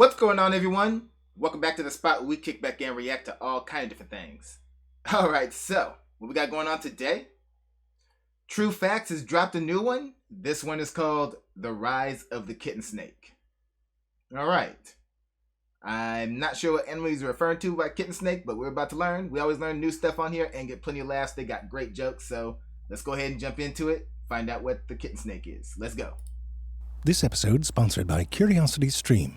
What's going on, everyone? Welcome back to the spot where we kick back and react to all kind of different things. Alright, so, what we got going on today? True Facts has dropped a new one. This one is called The Rise of the Kitten Snake. Alright. I'm not sure what Emily's referring to by kitten snake, but we're about to learn. We always learn new stuff on here and get plenty of laughs. They got great jokes, so let's go ahead and jump into it. Find out what the kitten snake is. Let's go. This episode sponsored by CuriosityStream.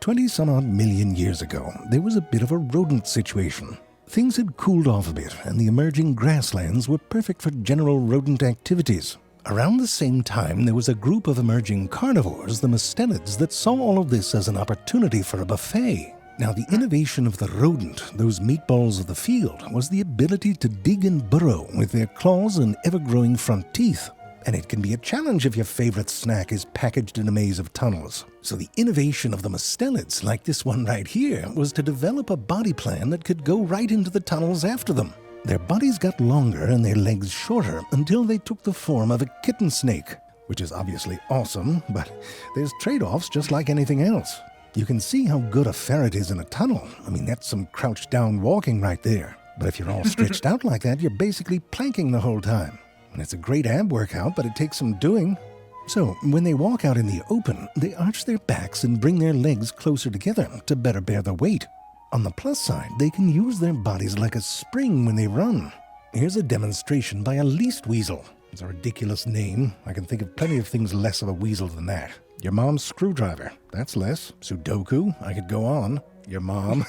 20-some-odd million years ago, there was a bit of a rodent situation. Things had cooled off a bit, and the emerging grasslands were perfect for general rodent activities. Around the same time, there was a group of emerging carnivores, the mustelids, that saw all of this as an opportunity for a buffet. Now, the innovation of the rodent, those meatballs of the field, was the ability to dig and burrow with their claws and ever-growing front teeth. And it can be a challenge if your favorite snack is packaged in a maze of tunnels. So the innovation of the mustelids, like this one right here, was to develop a body plan that could go right into the tunnels after them. Their bodies got longer and their legs shorter until they took the form of a kitten snake, which is obviously awesome, but there's trade-offs just like anything else. You can see how good a ferret is in a tunnel. I mean, that's some crouched down walking right there. But if you're all stretched out like that, you're basically planking the whole time. And it's a great ab workout, but it takes some doing. So, when they walk out in the open, they arch their backs and bring their legs closer together to better bear the weight. On the plus side, they can use their bodies like a spring when they run. Here's a demonstration by a least weasel. It's a ridiculous name. I can think of plenty of things less of a weasel than that. Your mom's screwdriver. That's less. Sudoku. I could go on. Your mom.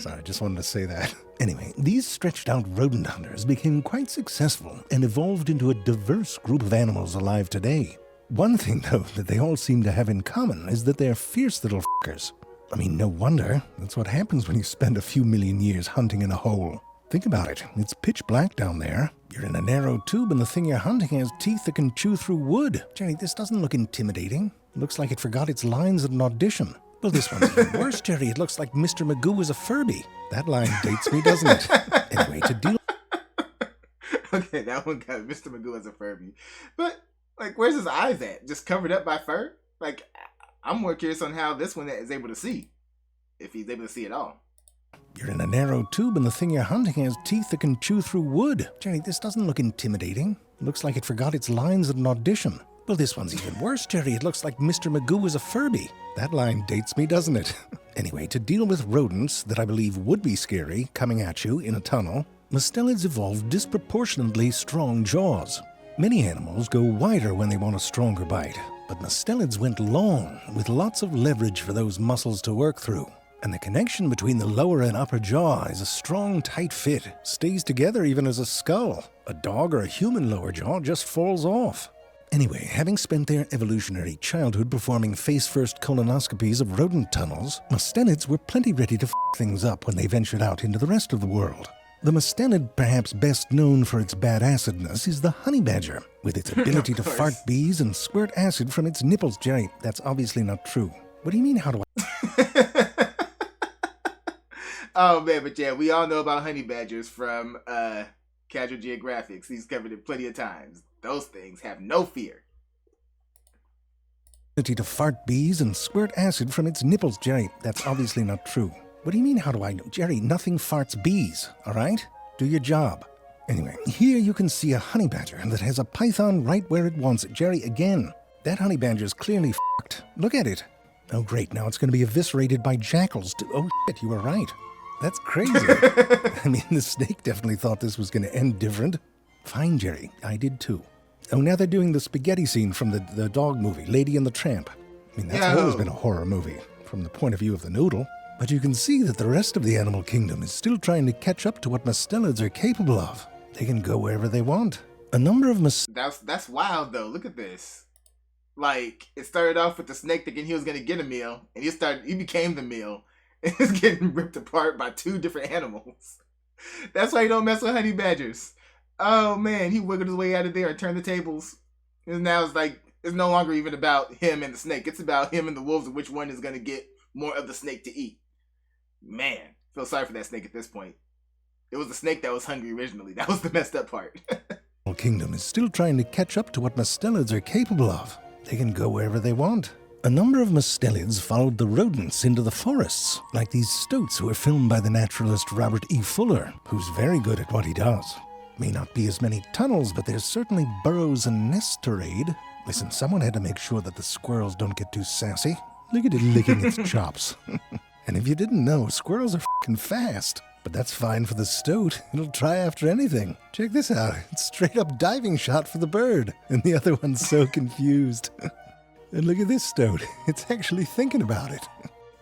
Sorry, just wanted to say that. Anyway, these stretched-out rodent hunters became quite successful and evolved into a diverse group of animals alive today. One thing, though, that they all seem to have in common is that they're fierce little f***ers. I mean, no wonder. That's what happens when you spend a few million years hunting in a hole. Think about it. It's pitch black down there. You're in a narrow tube and the thing you're hunting has teeth that can chew through wood. Jerry, this doesn't look intimidating. It looks like it forgot its lines at an audition. Well, this one's even worse, Jerry. It looks like Mr. Magoo is a Furby. That line dates me, doesn't it? Anyway, to deal... Okay, that one got Mr. Magoo as a Furby. But, where's his eyes at? Just covered up by fur? I'm more curious on how this one is able to see. If he's able to see at all. You're in a narrow tube and the thing you're hunting has teeth that can chew through wood. Jerry, this doesn't look intimidating. It looks like it forgot its lines at an audition. Well, this one's even worse, Jerry. It looks like Mr. Magoo is a Furby. That line dates me, doesn't it? Anyway, to deal with rodents that I believe would be scary coming at you in a tunnel, mustelids evolved disproportionately strong jaws. Many animals go wider when they want a stronger bite, but mustelids went long, with lots of leverage for those muscles to work through. And the connection between the lower and upper jaw is a strong, tight fit, stays together even as a skull. A dog or a human lower jaw just falls off. Anyway, having spent their evolutionary childhood performing face-first colonoscopies of rodent tunnels, mustelids were plenty ready to f*** things up when they ventured out into the rest of the world. The mustelid, perhaps best known for its bad acidness, is the honey badger, with its ability to fart bees and squirt acid from its nipples. Jerry, that's obviously not true. What do you mean, how do I... Oh man, but yeah, we all know about honey badgers from Casual Geographics. He's covered it plenty of times. Those things have no fear. To fart bees and squirt acid from its nipples. Jerry, that's obviously not true. What do you mean, how do I know? Jerry, nothing farts bees, all right? Do your job. Anyway, here you can see a honey badger that has a python right where it wants it. Jerry, again, that honey badger's clearly f***ed. Look at it. Oh, great, now it's going to be eviscerated by jackals. Oh, shit, you were right. That's crazy. I mean, the snake definitely thought this was going to end different. Fine, Jerry, I did too. Oh, now they're doing the spaghetti scene from the dog movie, Lady and the Tramp. I mean, that's always been a horror movie, from the point of view of the noodle. But you can see that the rest of the animal kingdom is still trying to catch up to what mustelids are capable of. They can go wherever they want. A number of That's wild, though. Look at this. It started off with the snake thinking he was going to get a meal, and he became the meal, and he's getting ripped apart by two different animals. That's why you don't mess with honey badgers. Oh, man, he wiggled his way out of there and turned the tables. And now it's no longer even about him and the snake. It's about him and the wolves and which one is going to get more of the snake to eat. Man, feel sorry for that snake at this point. It was the snake that was hungry originally. That was the messed up part. Kingdom is still trying to catch up to what mustelids are capable of. They can go wherever they want. A number of mustelids followed the rodents into the forests, like these stoats who were filmed by the naturalist Robert E. Fuller, who's very good at what he does. May not be as many tunnels, but there's certainly burrows and nests to raid. Listen, someone had to make sure that the squirrels don't get too sassy. Look at it licking its chops. And if you didn't know, squirrels are f***ing fast. But that's fine for the stoat. It'll try after anything. Check this out. It's straight up diving shot for the bird. And the other one's so confused. And look at this stoat. It's actually thinking about it.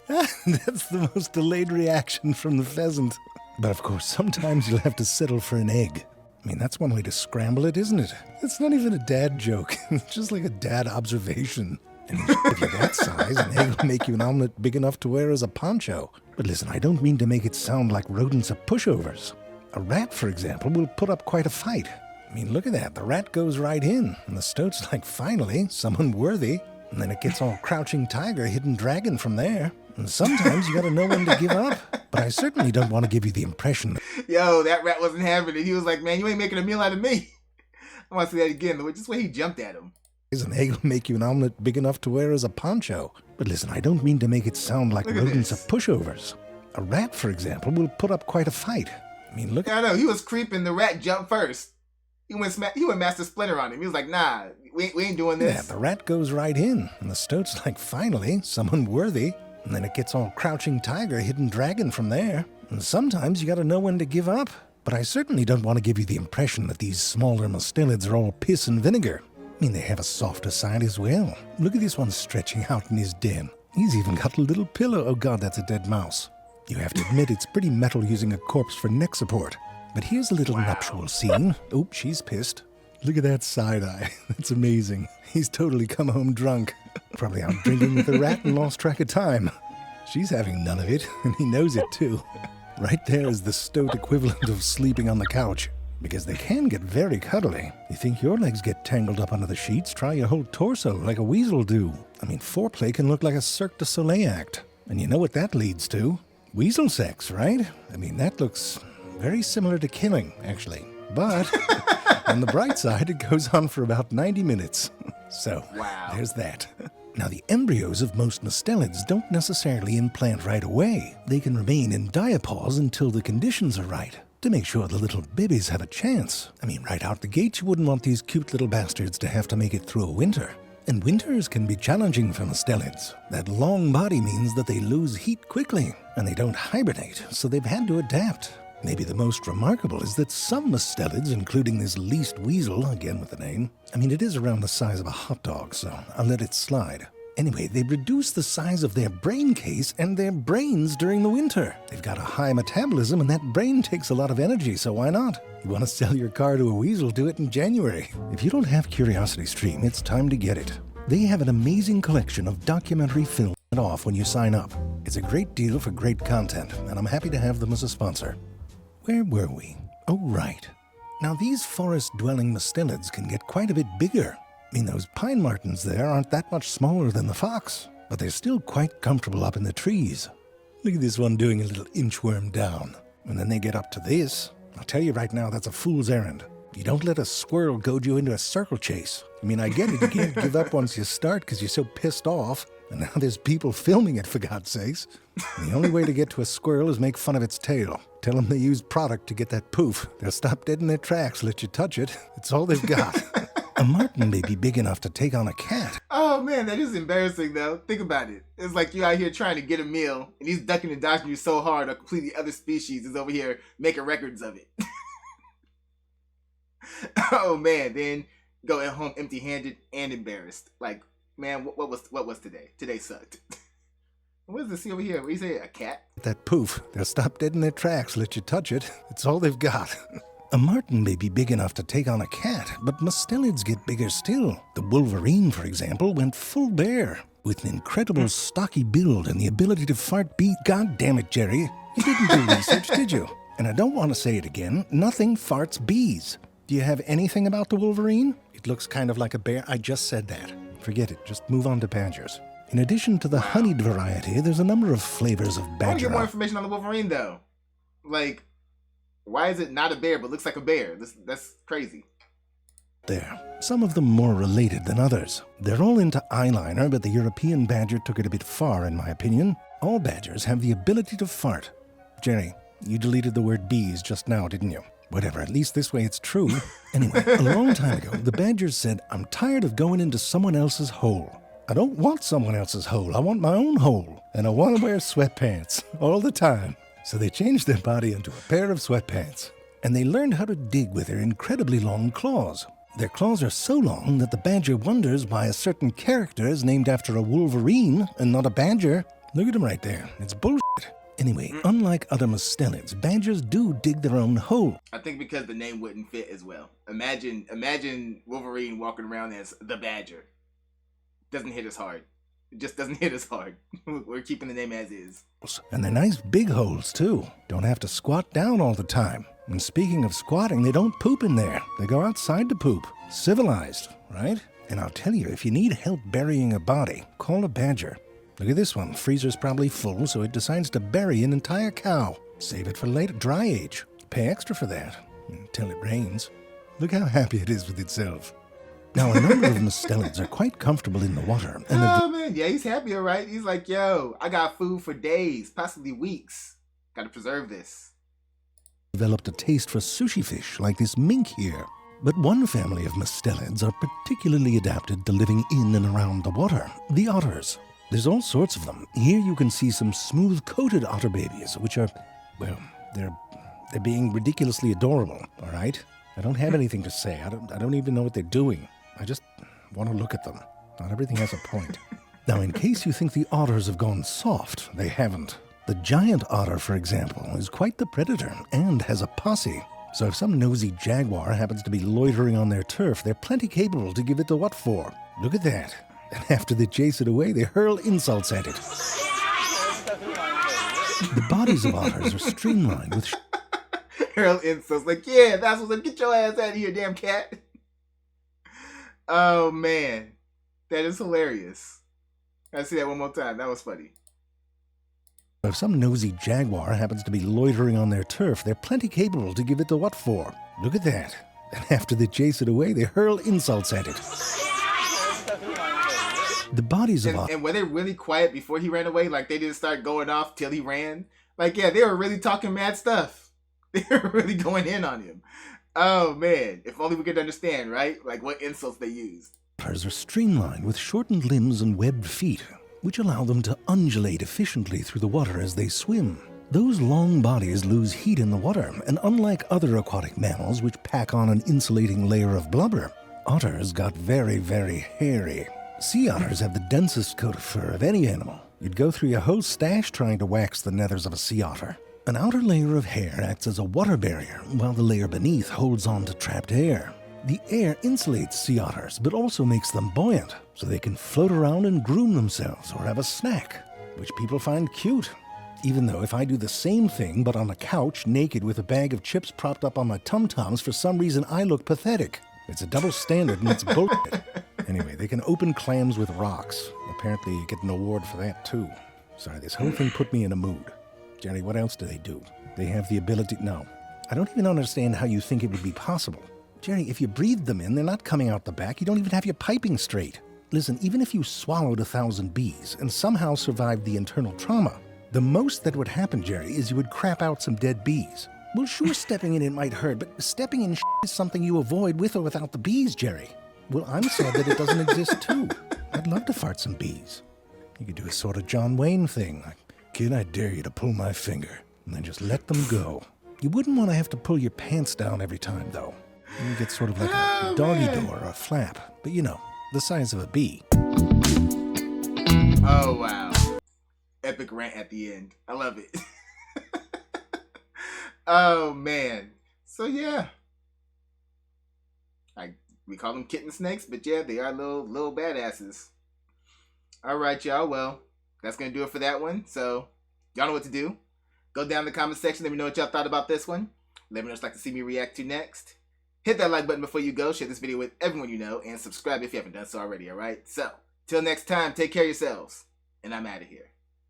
That's the most delayed reaction from the pheasant. But of course, sometimes you'll have to settle for an egg. I mean, that's one way to scramble it, isn't it? It's not even a dad joke. It's just like a dad observation. And if you're that size, an egg will make you an omelet big enough to wear as a poncho. But listen, I don't mean to make it sound like rodents are pushovers. A rat, for example, will put up quite a fight. I mean, look at that. The rat goes right in, and the stoat's like, finally, someone worthy. And then it gets all crouching tiger, hidden dragon from there. And sometimes you gotta know when to give up. But I certainly don't want to give you the impression that... Yo, that rat wasn't having it. He was like, man, you ain't making a meal out of me. I want to see that again. Just the way he jumped at him. An egg will make you an omelet big enough to wear as a poncho. But listen, I don't mean to make it sound like rodents are pushovers. A rat, for example, will put up quite a fight. I mean, look... Yeah, I know. He was creeping. The rat jumped first. He went Master Splinter on him. He was like, nah, we ain't doing this. Yeah, the rat goes right in. And the stoat's like, finally, someone worthy. And then it gets all crouching tiger, hidden dragon from there. And sometimes you gotta know when to give up. But I certainly don't want to give you the impression that these smaller mustelids are all piss and vinegar. I mean, they have a softer side as well. Look at this one stretching out in his den. He's even got a little pillow. Oh God, that's a dead mouse. You have to admit it's pretty metal using a corpse for neck support. But here's a little nuptial scene. Oh, she's pissed. Look at that side eye. That's amazing. He's totally come home drunk. Probably out drinking with the rat and lost track of time. She's having none of it, and he knows it too. Right there is the stoat equivalent of sleeping on the couch. Because they can get very cuddly. You think your legs get tangled up under the sheets? Try your whole torso like a weasel do. I mean, foreplay can look like a Cirque du Soleil act. And you know what that leads to? Weasel sex, right? I mean, that looks very similar to killing, actually. But on the bright side, it goes on for about 90 minutes. So, There's that. Now, the embryos of most mustelids don't necessarily implant right away. They can remain in diapause until the conditions are right, to make sure the little babies have a chance. I mean, right out the gate, you wouldn't want these cute little bastards to have to make it through a winter. And winters can be challenging for mustelids. That long body means that they lose heat quickly, and they don't hibernate, so they've had to adapt. Maybe the most remarkable is that some mustelids, including this least weasel, again with the name, I mean, it is around the size of a hot dog, so I'll let it slide. Anyway, they reduce the size of their brain case and their brains during the winter. They've got a high metabolism, and that brain takes a lot of energy, so why not? You want to sell your car to a weasel, do it in January. If you don't have CuriosityStream, it's time to get it. They have an amazing collection of documentary films off when you sign up. It's a great deal for great content, and I'm happy to have them as a sponsor. Where were we? Oh, right. Now, these forest-dwelling mustelids can get quite a bit bigger. I mean, those pine martens there aren't that much smaller than the fox, but they're still quite comfortable up in the trees. Look at this one doing a little inchworm down. And then they get up to this. I'll tell you right now, that's a fool's errand. You don't let a squirrel goad you into a circle chase. I mean, I get it, you can't give up once you start because you're so pissed off. And now there's people filming it, for God's sakes. And the only way to get to a squirrel is make fun of its tail. Tell them they use product to get that poof. They'll stop dead in their tracks, let you touch it. It's all they've got. A marten may be big enough to take on a cat. Oh man, that is embarrassing though. Think about it. It's like you out here trying to get a meal, and he's ducking and dodging you so hard a completely other species is over here making records of it. Oh man, then going home empty-handed and embarrassed. Like, man, what was today? Today sucked. What does this see over here? What do you say? A cat? That poof. They'll stop dead in their tracks, let you touch it. It's all they've got. A marten may be big enough to take on a cat, but mustelids get bigger still. The wolverine, for example, went full bear, with an incredible stocky build and the ability to fart bees. God damn it, Jerry. You didn't do research, did you? And I don't want to say it again. Nothing farts bees. Do you have anything about the wolverine? It looks kind of like a bear. I just said that. Forget it. Just move on to badgers. In addition to the honeyed variety, there's a number of flavors of badger. I want to get more information on the wolverine, though. Like, why is it not a bear but looks like a bear? That's crazy. there. Some of them more related than others. They're all into eyeliner, but the European badger took it a bit far, in my opinion. All badgers have the ability to fart. Jerry, you deleted the word bees just now, didn't you? Whatever, at least this way it's true. Anyway, a long time ago, the badgers said, I'm tired of going into someone else's hole. I don't want someone else's hole, I want my own hole. And I want to wear sweatpants all the time. So they changed their body into a pair of sweatpants. And they learned how to dig with their incredibly long claws. Their claws are so long that the badger wonders why a certain character is named after a wolverine and not a badger. Look at him right there. It's bullshit. Anyway, unlike other mustelids, badgers do dig their own hole. I think because the name wouldn't fit as well. Imagine Wolverine walking around as the Badger. Doesn't hit as hard. It just doesn't hit as hard. We're keeping the name as is. And they're nice big holes, too. Don't have to squat down all the time. And speaking of squatting, they don't poop in there. They go outside to poop. Civilized, right? And I'll tell you, if you need help burying a body, call a badger. Look at this one. Freezer's probably full, so it decides to bury an entire cow. Save it for later dry age. Pay extra for that. Until it rains. Look how happy it is with itself. Now, a number of mustelids are quite comfortable in the water. And oh, man. Yeah, he's happy, all right? He's like, yo, I got food for days, possibly weeks. Gotta preserve this. Developed a taste for sushi fish, like this mink here. But one family of mustelids are particularly adapted to living in and around the water, the otters. There's all sorts of them. Here you can see some smooth-coated otter babies, which are, well, they're being ridiculously adorable, all right? I don't have anything to say. I don't even know what they're doing. I just want to look at them. Not everything has a point. Now, in case you think the otters have gone soft, they haven't. The giant otter, for example, is quite the predator and has a posse. So if some nosy jaguar happens to be loitering on their turf, they're plenty capable to give it the what for. Look at that. And after they chase it away, they hurl insults at it. The bodies of otters are streamlined with hurl insults. Like, yeah, that's what's up. Get your ass out of here, damn cat. Oh, man. That is hilarious. Gotta see that one more time. That was funny. If some nosy jaguar happens to be loitering on their turf, they're plenty capable to give it the what for. Look at that. And after they chase it away, they hurl insults at it. The bodies of and were they really quiet before he ran away? Like, they didn't start going off till he ran? Like, yeah, they were really talking mad stuff. They were really going in on him. Oh, man. If only we could understand, right? Like, what insults they used. Otters are streamlined with shortened limbs and webbed feet, which allow them to undulate efficiently through the water as they swim. Those long bodies lose heat in the water, and unlike other aquatic mammals which pack on an insulating layer of blubber, otters got very, very hairy. Sea otters have the densest coat of fur of any animal. You'd go through your whole stash trying to wax the nethers of a sea otter. An outer layer of hair acts as a water barrier, while the layer beneath holds on to trapped air. The air insulates sea otters, but also makes them buoyant, so they can float around and groom themselves or have a snack, which people find cute. Even though if I do the same thing, but on a couch, naked with a bag of chips propped up on my tum-tums, for some reason I look pathetic. It's a double standard and it's bullshit. Anyway, they can open clams with rocks. Apparently you get an award for that too. Sorry, this whole thing put me in a mood. Jerry, what else do they do? They have the ability... No. I don't even understand how you think it would be possible. Jerry, if you breathe them in, they're not coming out the back. You don't even have your piping straight. Listen, even if you swallowed 1,000 bees and somehow survived the internal trauma, the most that would happen, Jerry, is you would crap out some dead bees. Well, sure, stepping in it might hurt, but stepping in is something you avoid with or without the bees, Jerry. Well, I'm sad that it doesn't exist, too. I'd love to fart some bees. You could do a sort of John Wayne thing, like, kid, I dare you to pull my finger, and then just let them go. You wouldn't want to have to pull your pants down every time, though. You get sort of like a doggy door or a flap, but you know, the size of a bee. Oh, wow. Epic rant at the end. I love it. Oh, man. So, yeah. We call them kitten snakes, but yeah, they are little badasses. All right, y'all. Well, that's going to do it for that one. So, y'all know what to do. Go down in the comment section. Let me know what y'all thought about this one. Let me know what you'd like to see me react to next. Hit that like button before you go. Share this video with everyone you know. And subscribe if you haven't done so already, all right? So, till next time, take care of yourselves. And I'm out of here.